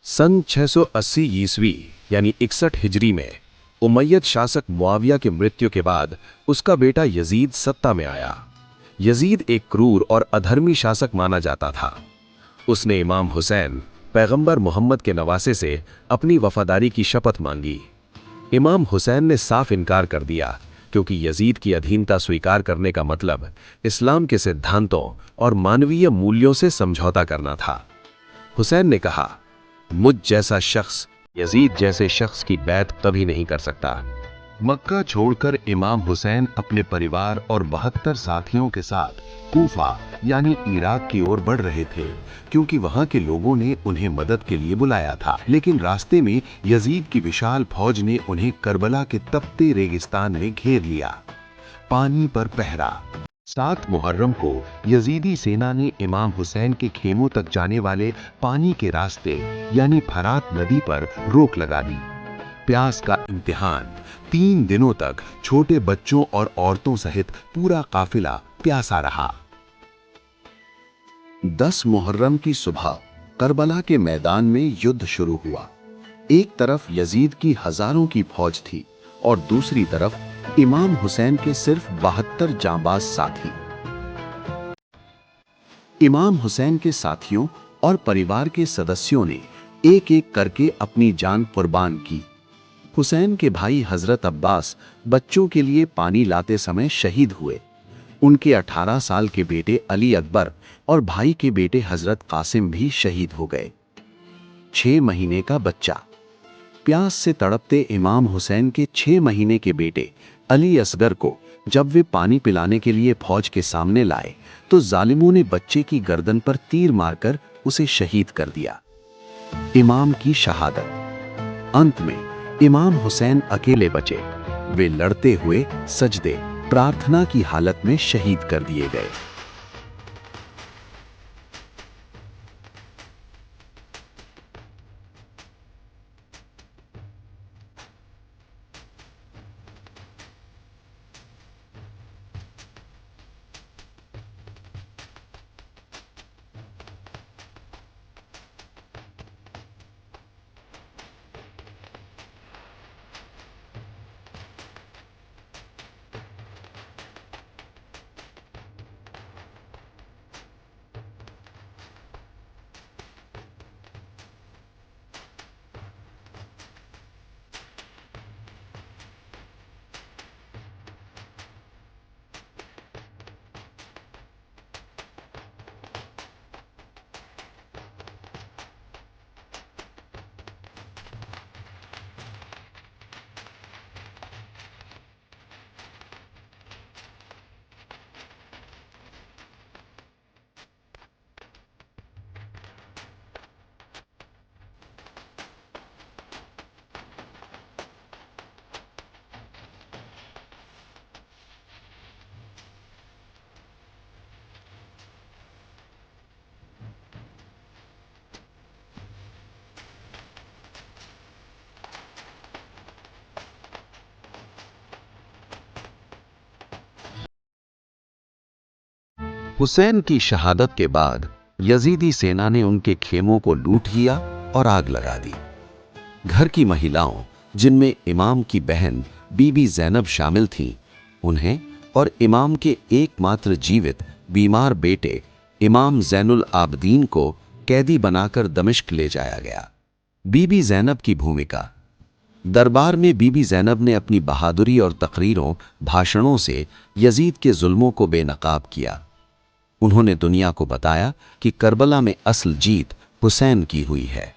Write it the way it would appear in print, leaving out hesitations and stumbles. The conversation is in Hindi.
सन 680 ईस्वी यानी 61 हिजरी में उमय्यद शासक मुआविया की मृत्यु के बाद उसका बेटा यजीद सत्ता में आया। यजीद एक क्रूर और अधर्मी शासक माना जाता था। उसने इमाम हुसैन पैगंबर मोहम्मद के नवासे से अपनी वफादारी की शपथ मांगी। इमाम हुसैन ने साफ इनकार कर दिया, क्योंकि यजीद की अधीनता स्वीकार करने का मतलब इस्लाम के सिद्धांतों और मानवीय मूल्यों से समझौता करना था। हुसैन ने कहा, मुझ जैसा शख्स यजीद जैसे शख्स की बैत कभी नहीं कर सकता। मक्का छोड़कर इमाम हुसैन अपने परिवार और 72 साथियों के साथ कूफा यानी इराक की ओर बढ़ रहे थे, क्योंकि वहां के लोगों ने उन्हें मदद के लिए बुलाया था। लेकिन रास्ते में यजीद की विशाल फौज ने उन्हें करबला के तपते रेगिस्तान में घेर लिया। पानी पर पहरा। 7 मुहर्रम को यजीदी सेना ने इमाम हुसैन के खेमों तक जाने वाले पानी के रास्ते यानी फरात नदी पर रोक लगा दी। प्यास का इम्तिहान। 3 दिनों तक छोटे बच्चों और औरतों सहित पूरा काफिला प्यासा रहा। 10 मुहर्रम की सुबह करबला के मैदान में युद्ध शुरू हुआ। एक तरफ यजीद की हजारों की फौज थी और दूसरी तरफ इमाम हुसैन के सिर्फ 72 जांबाज साथी। इमाम हुसैन के साथियों और परिवार के सदस्यों ने एक एक करके अपनी जान कुर्बान की। हुसैन के भाई हजरत अब्बास बच्चों के लिए पानी लाते समय शहीद हुए। उनके 18 साल के बेटे अली अकबर और भाई के बेटे हजरत कासिम भी शहीद हो गए। 6 महीने का बच्चा। प्यास से तड़पते इमाम हुसैन के 6 महीने के बेटे अली असगर को जब वे पानी पिलाने के लिए फौज के सामने लाए तो जालिमों ने बच्चे की गर्दन पर तीर मारकर उसे शहीद कर दिया। इमाम की शहादत। अंत में इमाम हुसैन अकेले बचे। वे लड़ते हुए सजदे प्रार्थना की हालत में शहीद कर दिए गए। हुसैन की शहादत के बाद यजीदी सेना ने उनके खेमों को लूट लिया और आग लगा दी। घर की महिलाओं, जिनमें इमाम की बहन बीबी ज़ैनब शामिल थीं, उन्हें और इमाम के एकमात्र जीवित बीमार बेटे इमाम ज़ैनुल आबदीन को कैदी बनाकर दमिश्क ले जाया गया। बीबी ज़ैनब की भूमिका। दरबार में बीबी ज़ैनब ने अपनी बहादुरी और तकरीरों, भाषणों से यजीद के जुल्मों को बेनकाब किया। उन्होंने दुनिया को बताया कि करबला में असल जीत हुसैन की हुई है।